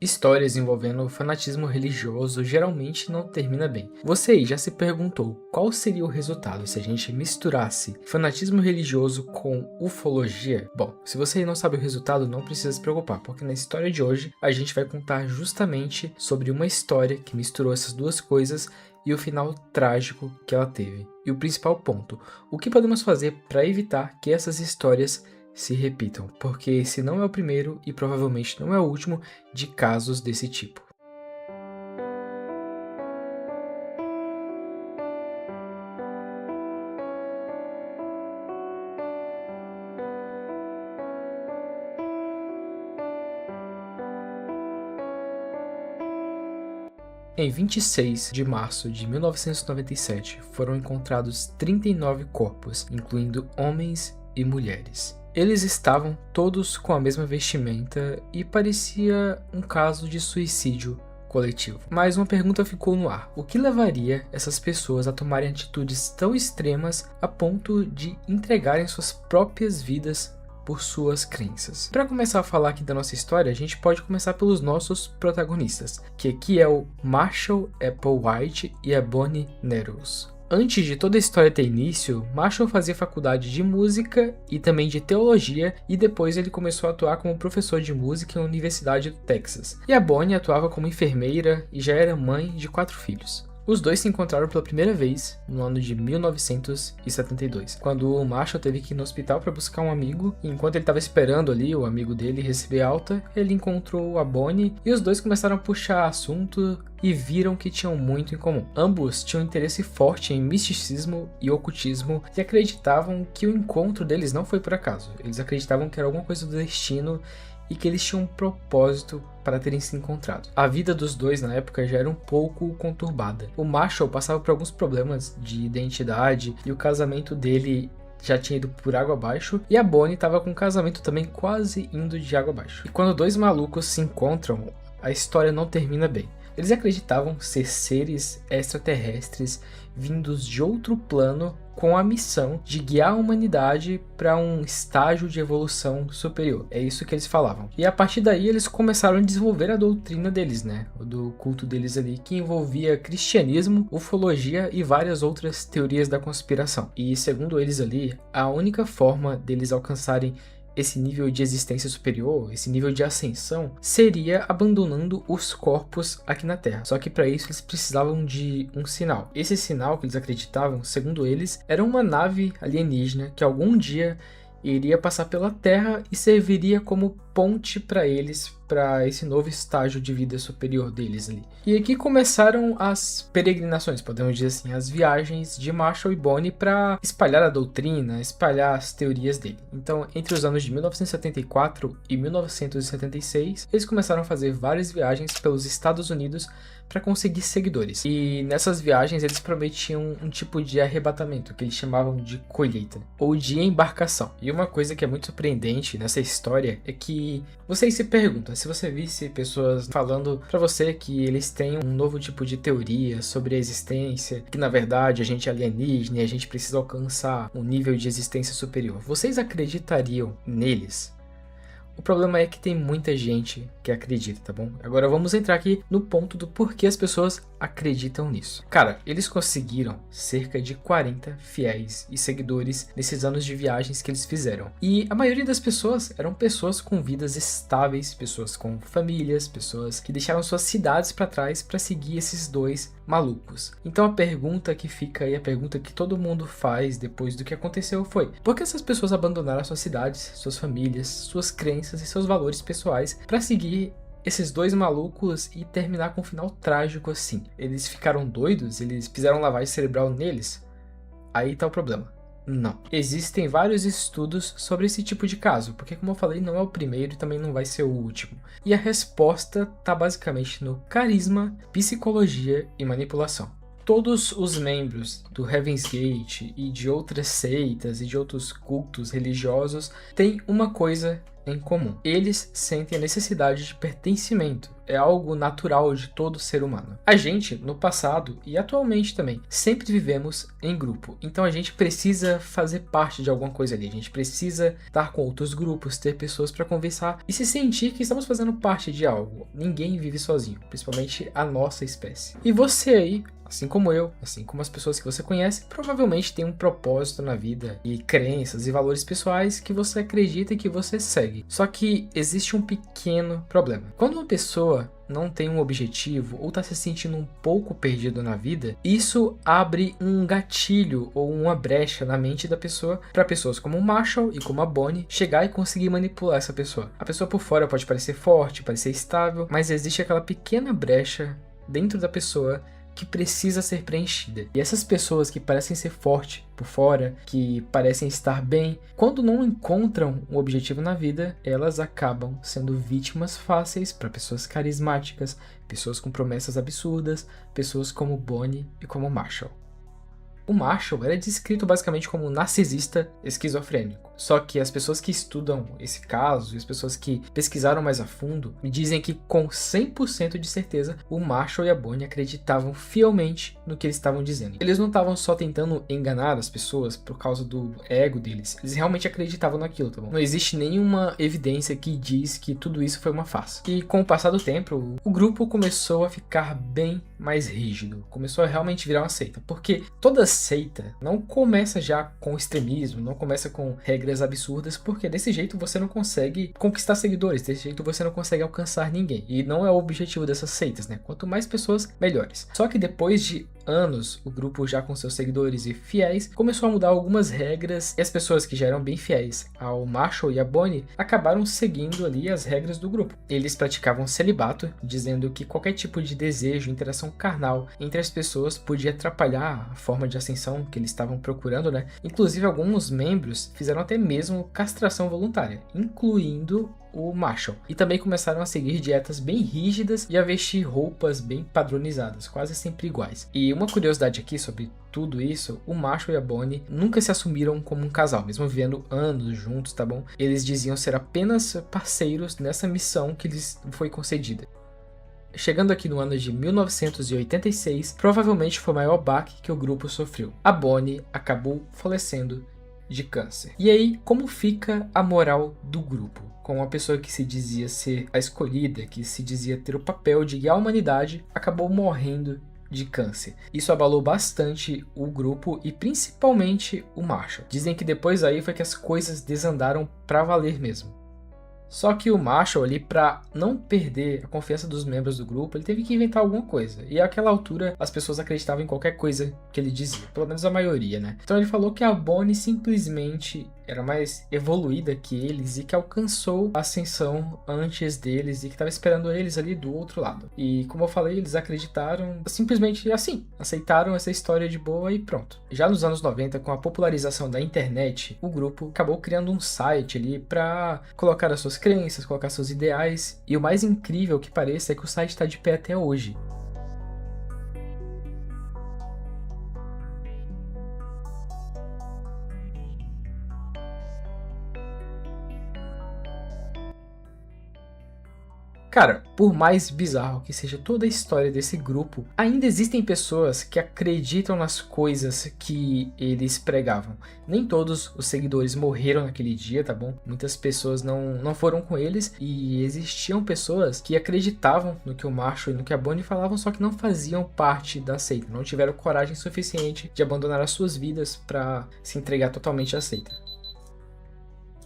Histórias envolvendo fanatismo religioso geralmente não termina bem. Você aí já se perguntou qual seria o resultado se a gente misturasse fanatismo religioso com ufologia? Bom, se você não sabe o resultado, não precisa se preocupar, porque na história de hoje a gente vai contar justamente sobre uma história que misturou essas duas coisas e o final trágico que ela teve. E o principal ponto, o que podemos fazer para evitar que essas histórias se repitam, porque esse não é o primeiro e provavelmente não é o último de casos desse tipo. Em 26 de março de 1997, foram encontrados 39 corpos, incluindo homens e mulheres. Eles estavam todos com a mesma vestimenta e parecia um caso de suicídio coletivo. Mas uma pergunta ficou no ar: o que levaria essas pessoas a tomarem atitudes tão extremas a ponto de entregarem suas próprias vidas por suas crenças? Para começar a falar aqui da nossa história, a gente pode começar pelos nossos protagonistas, que aqui é o Marshall Applewhite e a Bonnie Nettles. Antes de toda a história ter início, Marshall fazia faculdade de música e também de teologia, e depois ele começou a atuar como professor de música na Universidade do Texas. E a Bonnie atuava como enfermeira e já era mãe de 4 filhos. Os dois se encontraram pela primeira vez no ano de 1972, quando o Marshall teve que ir no hospital para buscar um amigo, e enquanto ele estava esperando ali o amigo dele receber alta, ele encontrou a Bonnie e os dois começaram a puxar assunto e viram que tinham muito em comum. Ambos tinham interesse forte em misticismo e ocultismo e acreditavam que o encontro deles não foi por acaso. Eles acreditavam que era alguma coisa do destino e que eles tinham um propósito para terem se encontrado. A vida dos dois na época já era um pouco conturbada. O Marshall passava por alguns problemas de identidade e o casamento dele já tinha ido por água abaixo, e a Bonnie estava com o casamento também quase indo de água abaixo. E quando dois malucos se encontram, a história não termina bem. Eles acreditavam ser seres extraterrestres vindos de outro plano com a missão de guiar a humanidade para um estágio de evolução superior. É isso que eles falavam. E a partir daí eles começaram a desenvolver a doutrina deles, do culto deles ali, que envolvia cristianismo, ufologia e várias outras teorias da conspiração. E segundo eles ali, a única forma deles alcançarem esse nível de existência superior, esse nível de ascensão, seria abandonando os corpos aqui na Terra. Só que para isso eles precisavam de um sinal. Esse sinal que eles acreditavam, segundo eles, era uma nave alienígena que algum dia iria passar pela Terra e serviria como ponte para eles, para esse novo estágio de vida superior deles ali. E aqui começaram as peregrinações, podemos dizer assim, as viagens de Marshall e Bonnie para espalhar a doutrina, espalhar as teorias dele. Então, entre os anos de 1974 e 1976, eles começaram a fazer várias viagens pelos Estados Unidos para conseguir seguidores. E nessas viagens eles prometiam um tipo de arrebatamento, que eles chamavam de colheita, ou de embarcação. E uma coisa que é muito surpreendente nessa história é que vocês se perguntam, se você visse pessoas falando para você que eles têm um novo tipo de teoria sobre a existência, que na verdade a gente é alienígena e a gente precisa alcançar um nível de existência superior, vocês acreditariam neles? O problema é que tem muita gente que acredita, tá bom? Agora vamos entrar aqui no ponto do porquê as pessoas acreditam nisso. Cara, eles conseguiram cerca de 40 fiéis e seguidores nesses anos de viagens que eles fizeram. E a maioria das pessoas eram pessoas com vidas estáveis, pessoas com famílias, pessoas que deixaram suas cidades para trás para seguir esses dois malucos. Então a pergunta que fica aí, a pergunta que todo mundo faz depois do que aconteceu foi: por que essas pessoas abandonaram suas cidades, suas famílias, suas crenças e seus valores pessoais para seguir esses dois malucos e terminar com um final trágico assim? Eles ficaram doidos? Eles fizeram lavagem cerebral neles? Aí tá o problema. Não. Existem vários estudos sobre esse tipo de caso, porque como eu falei, não é o primeiro e também não vai ser o último. E a resposta tá basicamente no carisma, psicologia e manipulação. todos os membros do Heaven's Gate e de outras seitas e de outros cultos religiosos têm uma coisa em comum. Eles sentem a necessidade de pertencimento. É algo natural de todo ser humano. A gente, no passado e atualmente também, sempre vivemos em grupo. Então a gente precisa fazer parte de alguma coisa ali. A gente precisa estar com outros grupos, ter pessoas para conversar e se sentir que estamos fazendo parte de algo. Ninguém vive sozinho, principalmente a nossa espécie. E você aí, assim como eu, assim como as pessoas que você conhece, provavelmente tem um propósito na vida e crenças e valores pessoais que você acredita e que você segue. Só que existe um pequeno problema. Quando uma pessoa não tem um objetivo ou está se sentindo um pouco perdido na vida, isso abre um gatilho ou uma brecha na mente da pessoa para pessoas como o Marshall e como a Bonnie chegar e conseguir manipular essa pessoa. A pessoa por fora pode parecer forte, parecer estável, mas existe aquela pequena brecha dentro da pessoa que precisa ser preenchida. E essas pessoas que parecem ser fortes por fora, que parecem estar bem, quando não encontram um objetivo na vida, elas acabam sendo vítimas fáceis para pessoas carismáticas, pessoas com promessas absurdas, pessoas como Bonnie e como Marshall. O Marshall era descrito basicamente como um narcisista esquizofrênico. Só que as pessoas que estudam esse caso e as pessoas que pesquisaram mais a fundo me dizem que com 100% de certeza o Marshall e a Bonnie acreditavam fielmente no que eles estavam dizendo. Eles não estavam só tentando enganar as pessoas por causa do ego deles. Eles realmente acreditavam naquilo, tá bom? Não existe nenhuma evidência que diz que tudo isso foi uma farsa. E com o passar do tempo, o grupo começou a ficar bem mais rígido. Começou a realmente virar uma seita. Porque toda seita não começa já com extremismo, não começa com regras absurdas, porque desse jeito você não consegue conquistar seguidores, desse jeito você não consegue alcançar ninguém. E não é o objetivo dessas seitas, né? Quanto mais pessoas, melhores. Só que depois de anos, o grupo já com seus seguidores e fiéis começou a mudar algumas regras e as pessoas que já eram bem fiéis ao Marshall e a Bonnie acabaram seguindo ali as regras do grupo. Eles praticavam celibato, dizendo que qualquer tipo de desejo, interação carnal entre as pessoas podia atrapalhar a forma de ascensão que eles estavam procurando, né? Inclusive alguns membros fizeram até mesmo castração voluntária, incluindo o Marshall. E também começaram a seguir dietas bem rígidas e a vestir roupas bem padronizadas, quase sempre iguais. E uma curiosidade aqui sobre tudo isso, o Marshall e a Bonnie nunca se assumiram como um casal, mesmo vivendo anos juntos, tá bom? Eles diziam ser apenas parceiros nessa missão que lhes foi concedida. Chegando aqui no ano de 1986, provavelmente foi o maior baque que o grupo sofreu. A Bonnie acabou falecendo de câncer. E aí, como fica a moral do grupo? Com uma pessoa que se dizia ser a escolhida, que se dizia ter o papel de guiar a humanidade, acabou morrendo de câncer. Isso abalou bastante o grupo e principalmente o Marshall. Dizem que depois aí foi que as coisas desandaram pra valer mesmo. Só que o Marshall ali, para não perder a confiança dos membros do grupo, ele teve que inventar alguma coisa. E àquela altura, as pessoas acreditavam em qualquer coisa que ele dizia. Pelo menos a maioria, né? Então ele falou que a Bonnie simplesmente era mais evoluída que eles e que alcançou a ascensão antes deles e que estava esperando eles ali do outro lado. E como eu falei, eles acreditaram simplesmente assim. Aceitaram essa história de boa e pronto. Já nos anos 90, com a popularização da internet, o grupo acabou criando um site ali para colocar as suas crenças, colocar seus ideais. E o mais incrível que pareça é que o site está de pé até hoje. Cara, por mais bizarro que seja toda a história desse grupo, ainda existem pessoas que acreditam nas coisas que eles pregavam. Nem todos os seguidores morreram naquele dia, tá bom? Muitas pessoas não foram com eles e existiam pessoas que acreditavam no que o Marshall e no que a Bonnie falavam, só que não faziam parte da seita, não tiveram coragem suficiente de abandonar as suas vidas para se entregar totalmente à seita.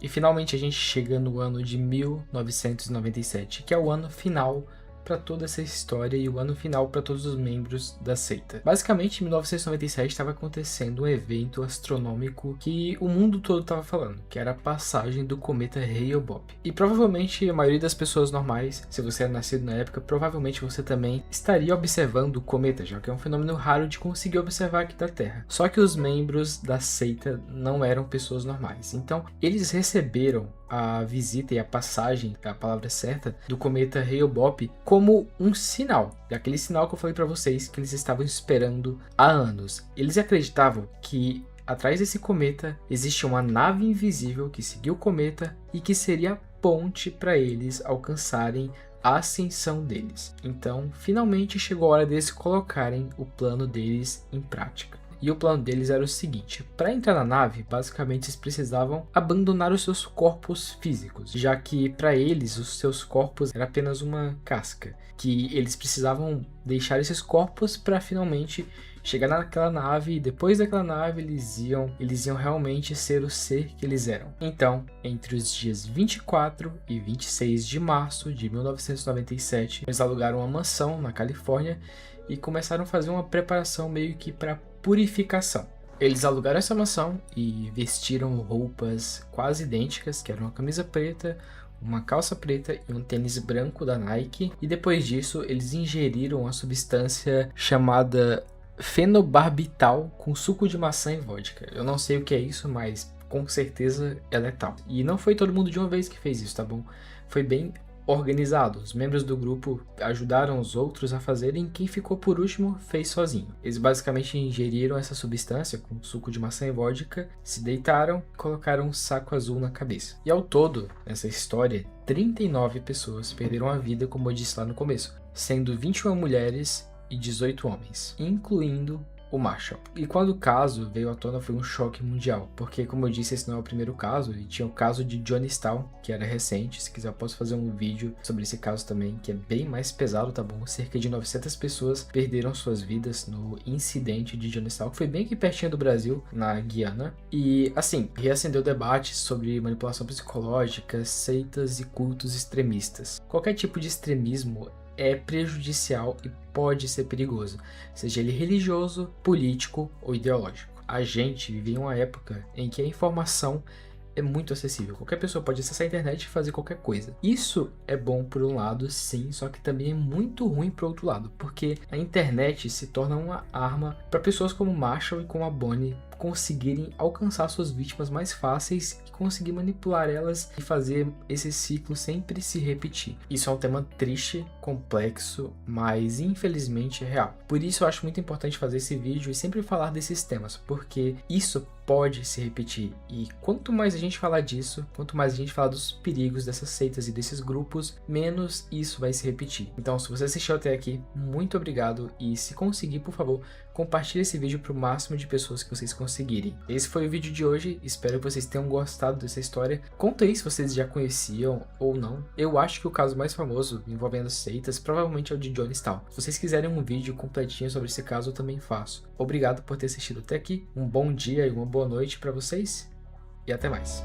E finalmente a gente chega no ano de 1997, que é o ano final para toda essa história e o ano final para todos os membros da seita. Basicamente, em 1997 estava acontecendo um evento astronômico que o mundo todo estava falando, que era a passagem do cometa Hale-Bopp. E provavelmente a maioria das pessoas normais, se você é nascido na época, provavelmente você também estaria observando o cometa, já que é um fenômeno raro de conseguir observar aqui da Terra. Só que os membros da seita não eram pessoas normais, então eles receberam a visita e a passagem, é a palavra certa, do cometa Hale-Bopp como um sinal. Aquele sinal que eu falei para vocês que eles estavam esperando há anos. Eles acreditavam que atrás desse cometa existia uma nave invisível que seguiu o cometa e que seria a ponte para eles alcançarem a ascensão deles. Então, finalmente chegou a hora deles colocarem o plano deles em prática. E o plano deles era o seguinte: para entrar na nave, basicamente eles precisavam abandonar os seus corpos físicos, já que para eles os seus corpos era apenas uma casca, que eles precisavam deixar esses corpos para finalmente chegar naquela nave, e depois daquela nave eles iam realmente ser o ser que eles eram. Então, entre os dias 24 e 26 de março de 1997, eles alugaram uma mansão na Califórnia e começaram a fazer uma preparação meio que para purificação. Eles alugaram essa mansão e vestiram roupas quase idênticas, que eram uma camisa preta, uma calça preta e um tênis branco da Nike. E depois disso, eles ingeriram uma substância chamada fenobarbital com suco de maçã e vodka. Eu não sei o que é isso, mas com certeza é letal. E não foi todo mundo de uma vez que fez isso, tá bom? Foi bem organizado. Os membros do grupo ajudaram os outros a fazerem, quem ficou por último fez sozinho. Eles basicamente ingeriram essa substância com suco de maçã e vodka, se deitaram e colocaram um saco azul na cabeça. E ao todo, nessa história, 39 pessoas perderam a vida, como eu disse lá no começo, sendo 21 mulheres e 18 homens, incluindo o Marshall. E quando o caso veio à tona foi um choque mundial, porque como eu disse, esse não é o primeiro caso, e tinha o caso de Jonestown, que era recente. Se quiser eu posso fazer um vídeo sobre esse caso também, que é bem mais pesado, tá bom? Cerca de 900 pessoas perderam suas vidas no incidente de Jonestown, que foi bem aqui pertinho do Brasil, na Guiana. E assim, reacendeu debates sobre manipulação psicológica, seitas e cultos extremistas. Qualquer tipo de extremismo é prejudicial e pode ser perigoso, seja ele religioso, político ou ideológico. A gente vive em uma época em que a informação é muito acessível. Qualquer pessoa pode acessar a internet e fazer qualquer coisa. Isso é bom por um lado, sim, só que também é muito ruim por outro lado, porque a internet se torna uma arma para pessoas como Marshall e como a Bonnie conseguirem alcançar suas vítimas mais fáceis e conseguir manipular elas e fazer esse ciclo sempre se repetir. Isso é um tema triste, complexo, mas infelizmente real. Por isso eu acho muito importante fazer esse vídeo e sempre falar desses temas, porque isso pode se repetir. E quanto mais a gente falar disso, quanto mais a gente falar dos perigos dessas seitas e desses grupos, menos isso vai se repetir. Então, se você assistiu até aqui, muito obrigado, e se conseguir, por favor, compartilhe esse vídeo para o máximo de pessoas que vocês conseguirem. Esse foi o vídeo de hoje, espero que vocês tenham gostado dessa história. Conta aí se vocês já conheciam ou não. Eu acho que o caso mais famoso envolvendo seitas provavelmente é o de Jonestown. Se vocês quiserem um vídeo completinho sobre esse caso, eu também faço. Obrigado por ter assistido até aqui, um bom dia e uma boa noite para vocês, e até mais.